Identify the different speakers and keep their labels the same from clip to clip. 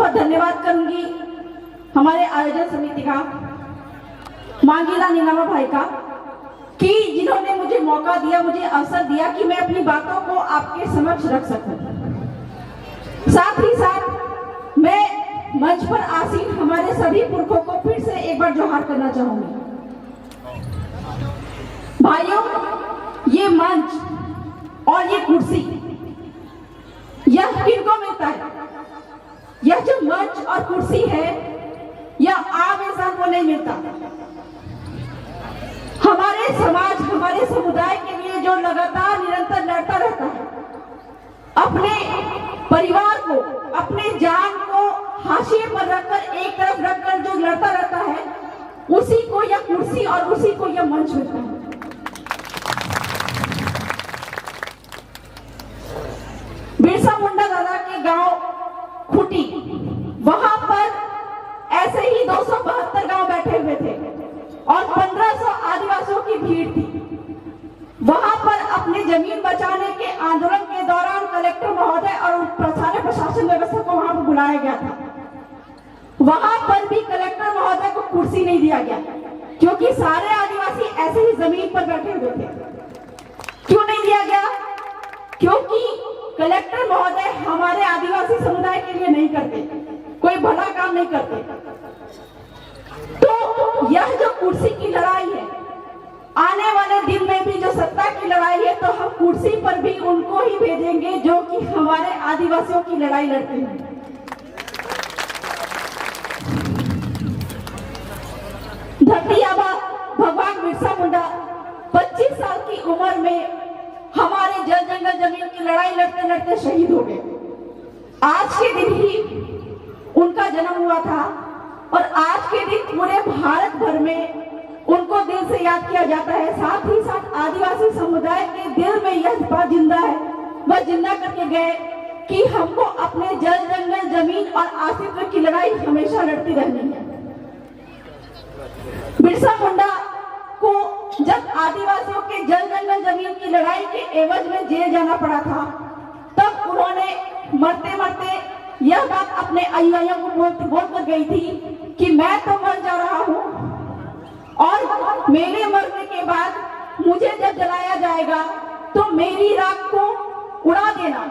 Speaker 1: बहुत धन्यवाद करूंगी हमारे आयोजन समिति का, मांगीलाल नीनामा भाई का, कि जिन्होंने मुझे मौका दिया, मुझे अवसर दिया कि मैं अपनी बातों को आपके समक्ष रख सकूं। साथ ही साथ मैं मंच पर आसीन हमारे सभी पुरखों को फिर से एक बार जोहार करना चाहूंगी। भाइयों, ये मंच और ये कुर्सी यह किनको मिलता है? यह जो मंच और कुर्सी है यह आम इंसान को नहीं मिलता। हमारे समाज, हमारे समुदाय के लिए जो लगातार निरंतर लड़ता रहता है, अपने परिवार को, अपने जान को हाशिए पर रखकर, एक तरफ रखकर जो लड़ता रहता है, उसी को यह कुर्सी और उसी को यह मंच मिलता है। बिरसा मुंडा दादा के गांव खुटी, वहां पर ऐसे ही 272 गांव बैठे हुए थे और 1500 आदिवासियों की भीड़ थी। वहां पर अपनी जमीन बचाने के आंदोलन के दौरान कलेक्टर महोदय और प्रशासन व्यवस्था को वहां पर बुलाया गया था। वहां पर भी कलेक्टर महोदय को कुर्सी नहीं दिया गया, क्योंकि सारे आदिवासी ऐसे ही जमीन पर बैठे हुए थे। क्यों नहीं दिया गया? क्योंकि कलेक्टर महोदय हमारे आदिवासी समुदाय के लिए नहीं करते, कोई भला काम नहीं करते। तो यह जो कुर्सी की लड़ाई है, आने वाले दिन में भी जो सत्ता की लड़ाई है, तो हम कुर्सी पर भी उनको ही भेजेंगे जो कि हमारे आदिवासियों की लड़ाई लड़ते हैं। धरती आबा भगवान बिरसा मुंडा 25 साल की उम्र में हमारे जल जंगल जमीन की लड़ाई लड़ते लड़ते शहीद हो गए। आज के दिन ही उनका जन्म हुआ था और आज के दिन पूरे भारत भर में उनको दिल से याद किया जाता है। साथ ही साथ आदिवासी समुदाय के दिल में यह बात जिंदा है, वह जिंदा करके गए कि हमको अपने जल जंगल जमीन और अस्तित्व की लड़ाई हमेशा लड़ती रहनी है। बिरसा मुंडा को जब आदिवासियों के जल जंगल जमीन की लड़ाई के एवज में जेल जाना पड़ा था, तब उन्होंने मरते मरते यह बात अपने अनुयायियों को बोल कर गई थी कि मैं तो मर जा रहा हूं और मेरे मरने के बाद मुझे जब जलाया जाएगा तो मेरी राख को उड़ा देना,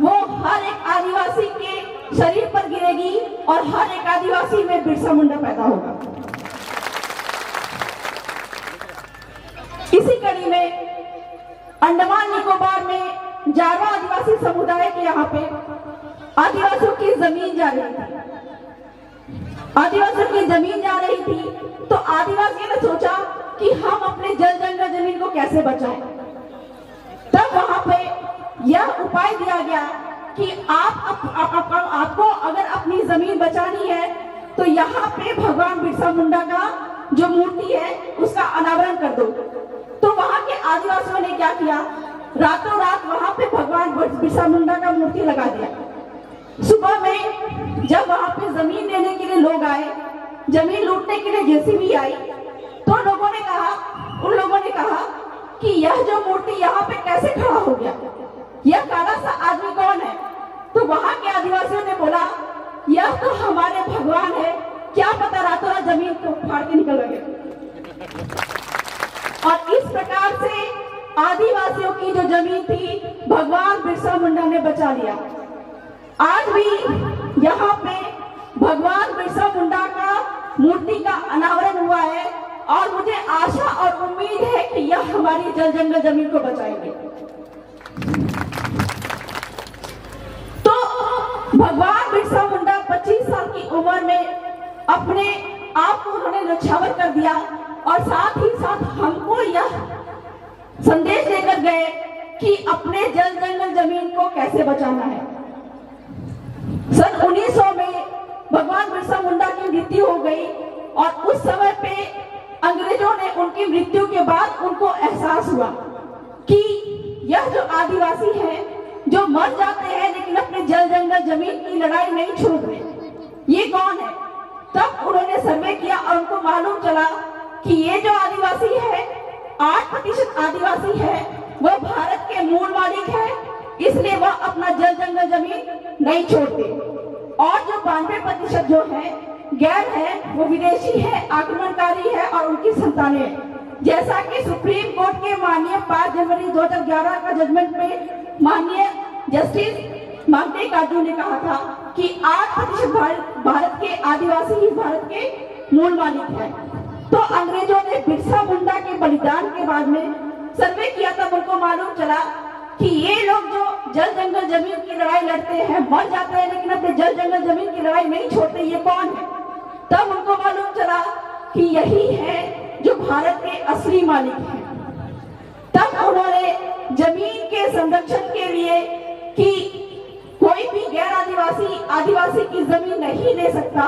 Speaker 1: वो हर एक आदिवासी के शरीर पर गिरेगी और हर एक आदिवासी में बिरसा मुंडा पैदा होगा। इसी कड़ी में अंडमान निकोबार में जारवा आदिवासी समुदाय के यहाँ पे आदिवासियों की जमीन जा रही थी। आदिवासियों की जमीन जा रही थी तो आदिवासियों ने सोचा कि हम अपने जल जंगल जमीन को कैसे बचाएं। तब वहां पे यह उपाय दिया गया कि आपको अगर अपनी जमीन बचानी है तो यहाँ पे भगवान बिरसा मुंडा का जो मूर्ति है उसका अनावरण कर दो। तो वहां के आदिवासियों ने क्या किया, रातों रात वहां पे भगवान बिरसा मुंडा का मूर्ति लगा दिया। सुबह में जब वहां पे जमीन लेने के लिए लोग आए, जमीन लूटने के लिए जेसीबी आई, तो उन लोगों ने कहा कि यह जो मूर्ति यहाँ पे कैसे खड़ा हो गया, यह काला सा आदमी कौन है? तो वहां के आदिवासियों ने बोला यह तो हमारे भगवान है, क्या पता रातों रात जमीन को फाड़ के निकल गए। और इस प्रकार से आदिवासियों की जो जमीन थी भगवान बिरसा मुंडा ने बचा लिया। आज भी यहाँ पे भगवान बिरसा मुंडा का मूर्ति का अनावरण हुआ है और मुझे आशा और उम्मीद है कि यह हमारी जल जंगल जमीन को बचाएंगे। तो भगवान बिरसा मुंडा 25 साल की उम्र में अपने आप को उन्होंने न्यौछावर कर दिया और साथ ही साथ हमको यह संदेश देकर गए कि अपने जल जंगल जमीन को कैसे बचाना है। सन 1900 में भगवान बिरसा मुंडा की मृत्यु हो गई और उस समय पे अंग्रेजों ने उनकी मृत्यु के बाद उनको एहसास हुआ कि यह जो आदिवासी हैं जो मर जाते हैं लेकिन अपने जल जंगल जमीन की लड़ाई नहीं छोड़ रहे, ये कौन है। तब उन्होंने सर्वे किया और उनको मालूम चला कि ये जो आदिवासी है 8% आदिवासी है, वह भारत के मूल मालिक है, इसलिए वह अपना जल जंगल जमीन नहीं छोड़ते। और जो 92% जो है गैर है वो विदेशी है, आक्रमणकारी है और उनकी संतानें हैं। जैसा कि सुप्रीम कोर्ट के माननीय 5 जनवरी 2011 का जजमेंट में माननीय जस्टिस मांगटे काजू ने कहा था कि 8% भारत के आदिवासी ही भारत के मूल मालिक हैं। तो अंग्रेजों ने बिरसा मुंडा के बलिदान के बाद में सर्वे किया तब उनको मालूम चला कि ये लोग जो जल जंगल जमीन की लड़ाई लड़ते हैं, मर जाते हैं लेकिन अपने जल जंगल जमीन की लड़ाई नहीं छोड़ते, ये कौन है? तब उनको मालूम चला कि यही है जो भारत के असली मालिक हैं। तब उन्होंने जमीन के संरक्षण के लिए कि कोई भी गैर आदिवासी आदिवासी की जमीन नहीं ले सकता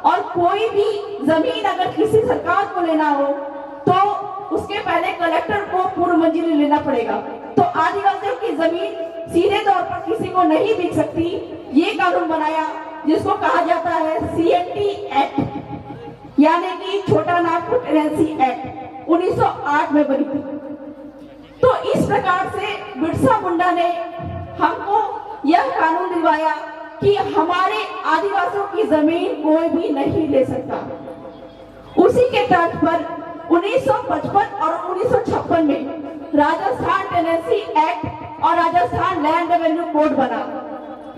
Speaker 1: और कोई भी जमीन अगर किसी सरकार को लेना हो तो उसके पहले कलेक्टर को पूर्व मंजूरी लेना पड़ेगा। तो आदिवासियों की जमीन सीधे तौर पर किसी को नहीं बिक सकती। ये कानून बनाया जिसको कहा जाता है CNT एक्ट, यानी कि छोटा नागपुर टेनेंसी एक्ट 1908 में बनी थी। तो इस प्रकार से बिरसा मुंडा ने हमको यह कानून दिलवाया कि हमारे आदिवासियों की जमीन कोई भी नहीं ले सकता। उसी के तर्ज पर 1955 और 1956 में राजस्थान टेनेंसी एक्ट और राजस्थान लैंड रेवेन्यू कोड बना,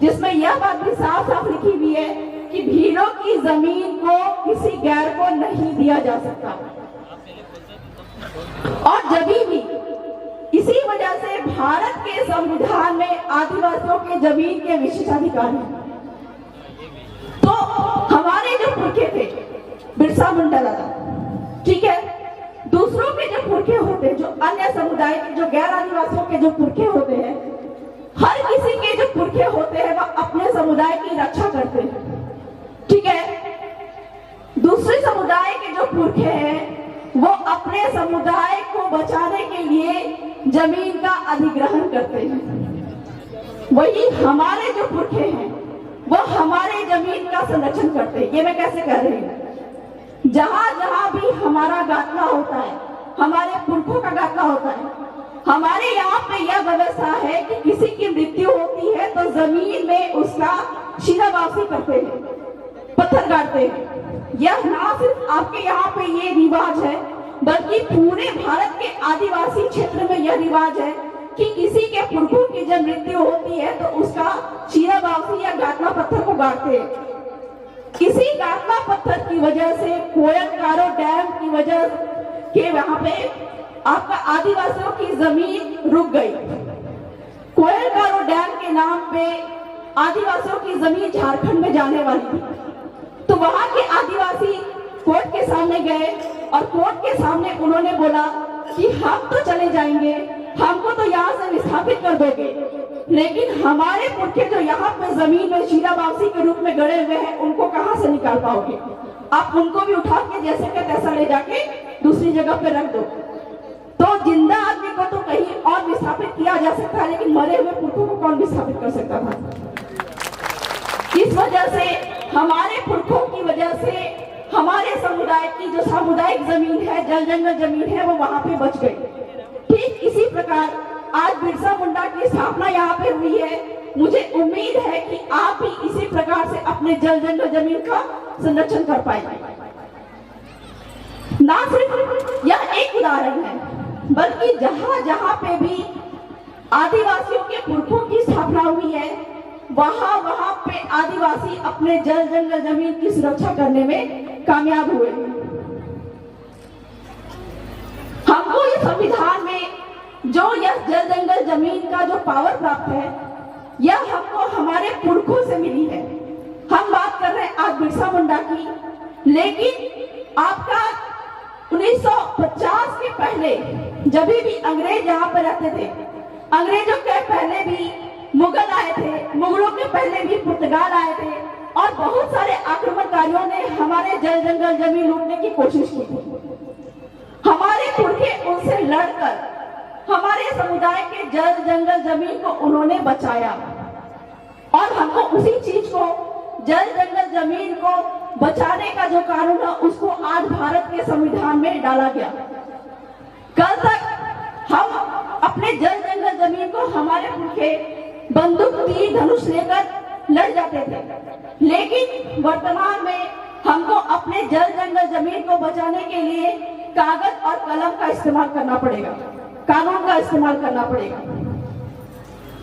Speaker 1: जिसमें यह बात भी साफ साफ लिखी हुई है कि भीलों की जमीन को किसी गैर को नहीं दिया जा सकता। और जब भी इसी वजह से भारत के संविधान में आदिवासियों के जमीन के विशेषाधिकार हैं। तो हमारे जो पुरखे थे बिरसा मुंडा दादा, ठीक है, दूसरों के जो पुरखे होते हैं, जो अन्य समुदाय के, जो गैर आदिवासियों के जो पुरखे होते हैं, हर किसी के जो पुरखे होते हैं वह अपने समुदाय की रक्षा करते हैं, ठीक है। दूसरे समुदाय के जो पुरखे हैं वो अपने समुदाय को बचाने के लिए जमीन का अधिग्रहण करते हैं। वही हमारे जो पुरखे हैं वो हमारे जमीन का संरक्षण करते हैं। ये मैं कैसे कह रही हूँ? जहां जहां भी हमारा गाथला होता है, हमारे पुरखों का गाथला होता है, हमारे यहाँ पे यह व्यवस्था है कि किसी की मृत्यु होती है तो जमीन में उसका शिरा वापसी करते हैं, पत्थर गाड़ते हैं। यह ना सिर्फ आपके यहाँ पे ये रिवाज है बल्कि पूरे भारत के आदिवासी क्षेत्र में यह रिवाज है कि किसी के पुरखों की जब मृत्यु होती है तो उसका शिरा वापसी या गाथला पत्थर को गाड़ते हैं। इसी गाथला पत्थर की वजह से कोयलकारो डैम की वजह के वहां पे आपका आदिवासियों की जमीन रुक गई। कोयलकारो डैम के नाम पे आदिवासियों की जमीन झारखंड में जाने वाली थी। तो वहां के आदिवासी कोर्ट के सामने गए और कोर्ट के सामने उन्होंने बोला कि हम तो चले जाएंगे, हमको तो यहाँ से विस्थापित कर दोगे, लेकिन हमारे पुरखे जो यहाँ पे जमीन में शीरा वापसी के रूप में गड़े हुए हैं उनको कहाँ से निकाल पाओगे? आप उनको भी उठा के जैसे का तैसा ले जाके दूसरी जगह पे रख दो। तो जिंदा आदमी को तो कहीं और विस्थापित किया जा सकता है, लेकिन मरे हुए पुरखों को कौन विस्थापित कर सकता था? इस वजह से हमारे पुरखों की वजह से हमारे समुदाय की जो सामुदायिक जमीन है, जल जंगल जमीन है, वो वहां पे बच गई। ठीक इसी प्रकार आज बिरसा मुंडा की स्थापना यहाँ पे हुई है। मुझे उम्मीद है कि आप भी इसी प्रकार से अपने जल जंगल जमीन का संरक्षण कर पाएंगे। ना सिर्फ यह एक उदाहरण है बल्कि जहां जहां पे भी आदिवासियों के पुरखों की स्थापना हुई है वहां वहां पे आदिवासी अपने जल जंगल जमीन की सुरक्षा करने में कामयाब हुए। हमको इस संविधान में जो यह जल जंगल जमीन का जो पावर प्राप्त है यह हमको हमारे पुरखों से मिली है। हम बात कर रहे हैं आज बिरसा मुंडा की, लेकिन आपका 1950 के पहले जब भी अंग्रेज यहाँ पर रहते थे, अंग्रेजों के पहले भी मुगल आए थे, मुगलों के पहले भी पुर्तगाल आए थे और बहुत सारे आक्रमणकारियों ने हमारे जल जंगल जमीन लूटने की कोशिश की थी। हमारे पुरखे उनसे लड़कर हमारे समुदाय के जल जंगल जमीन को उन्होंने बचाया और हमको उसी चीज को, जल जंगल जमीन को बचाने का जो कानून है उसको आज भारत के संविधान में डाला गया। कल तक हम अपने जल जंगल जमीन को हमारे पुरखे बंदूक तीर धनुष लेकर लड़ जाते थे, लेकिन वर्तमान में हमको अपने जल जंगल जमीन को बचाने के लिए कागज और कलम का इस्तेमाल करना पड़ेगा, कानून का इस्तेमाल करना पड़ेगा।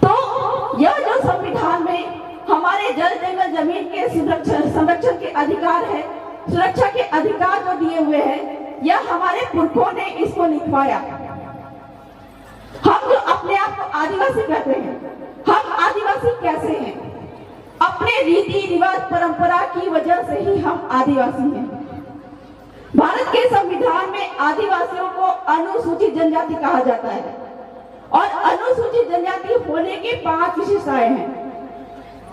Speaker 1: तो यह जो संविधान में हमारे जल जंगल जमीन के संरक्षण के अधिकार है, सुरक्षा के अधिकार जो दिए हुए हैं, यह हमारे पुरखों ने इसको लिखवाया। हम जो अपने आप को आदिवासी कहते हैं, हम आदिवासी कैसे हैं? अपने रीति रिवाज परंपरा की वजह से ही हम आदिवासी हैं। भारत के संविधान में आदिवासियों को अनुसूचित जनजाति कहा जाता है और अनुसूचित जनजाति होने के 5 विशेषताएं हैं,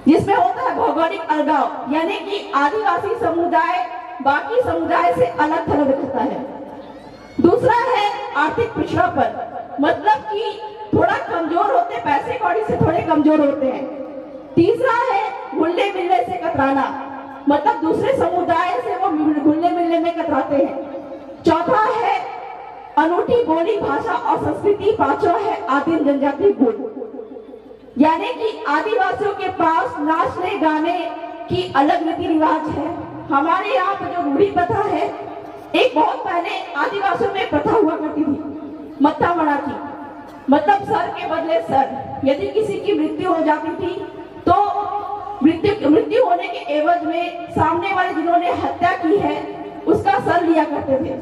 Speaker 1: जिसमें होता है भौगोलिक अलगाव, यानी कि आदिवासी समुदाय बाकी समुदाय से अलग थलग रहता है। दूसरा है आर्थिक पिछड़ापन, मतलब कि थोड़ा कमजोर होते, पैसे कौड़ी से थोड़े कमजोर होते हैं। तीसरा है घुलने मिलने से कतराना, मतलब दूसरे समुदाय से वो घुलने मिलने में कतराते हैं। चौथा है अनूठी बोली भाषा और संस्कृति। पांचवा है आदिम जनजाति गुण, यानी कि आदिवासियों के पास नाचने गाने की अलग रीति रिवाज है। हमारे यहाँ पे जो रूढ़ी प्रथा है, एक बहुत पहले आदिवासियों में प्रथा हुआ करती थी मत्था मड़ा की, मतलब सर के बदले सर। यदि किसी की मृत्यु हो जाती थी तो मृत्यु होने के एवज में सामने वाले जिन्होंने हत्या की है उसका सर लिया करते थे।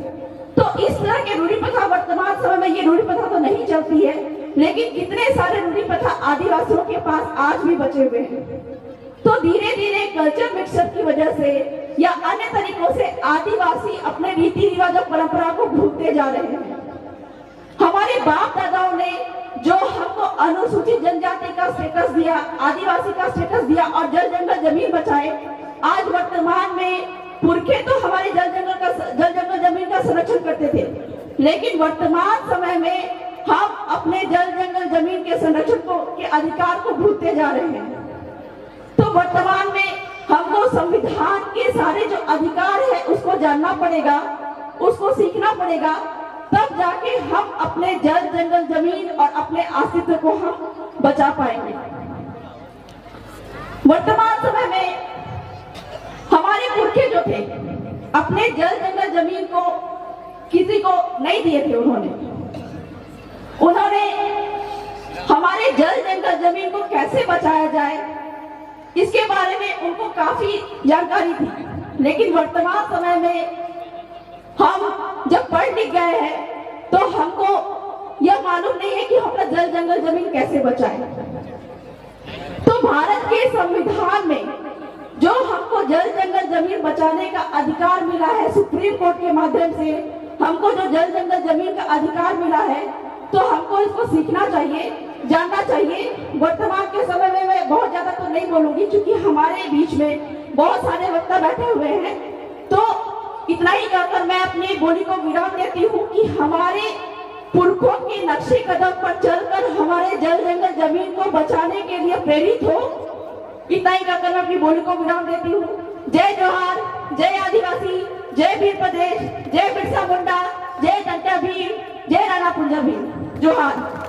Speaker 1: तो इस तरह की रूढ़ी प्रथा वर्तमान समय में ये रूढ़ी प्रथा तो नहीं चलती है, लेकिन कितने सारे रूढ़ी प्रथा आदिवासियों के पास आज भी बचे हुए हैं। तो धीरे धीरे कल्चर मिक्सचर की वजह से या अन्य तरीकों से आदिवासी अपने रीति रिवाज और परंपरा को भूलते जा रहे हैं। हमारे बाप दादाओं ने जो हमको अनुसूचित जनजाति का स्टेटस दिया, आदिवासी का स्टेटस दिया और जल जंगल जमीन बचाए, आज वर्तमान में पुरखे तो हमारे जल जंगल जमीन का संरक्षण करते थे, लेकिन वर्तमान समय में हम अपने जल जंगल जमीन के संरक्षण के अधिकार को भूलते जा रहे हैं। तो वर्तमान में हमको संविधान के सारे जो अधिकार है उसको जानना पड़ेगा, उसको सीखना पड़ेगा, तब जाके हम अपने जल जंगल जमीन और अपने अस्तित्व को हम बचा पाएंगे। वर्तमान समय में हमारे पुरखे जो थे अपने जल जंगल जमीन को किसी को नहीं दिए थे, उन्होंने हमारे जल जंगल जमीन को कैसे बचाया जाए इसके बारे में उनको काफी जानकारी थी, लेकिन वर्तमान समय में हम जब पढ़ लिख गए हैं तो हमको यह मालूम नहीं है कि हम अपना जल जंगल जमीन कैसे बचाएं। तो भारत के संविधान में जो हमको जल जंगल जमीन बचाने का अधिकार मिला है, सुप्रीम कोर्ट के माध्यम से हमको जो जल जंगल जमीन का अधिकार मिला है, तो हमको इसको सीखना चाहिए, जानना चाहिए। वर्तमान के समय में मैं बहुत ज्यादा तो नहीं बोलूंगी क्योंकि हमारे बीच में बहुत सारे वक्ता बैठे हुए हैं, तो इतना ही कहकर मैं अपनी बोली को विराम देती हूँ कि हमारे पुरखों के नक्शे कदम पर चलकर हमारे जल जंगल जमीन को बचाने के लिए प्रेरित हो। इतना ही कहकर मैं अपनी बोली को विराम देती हूँ। जय जोहार, जय आदिवासी, जय वीर प्रदेश, जय बिरसा मुंडा, जय जनता भीम, जय राणा कुंजा भीम। जोहार।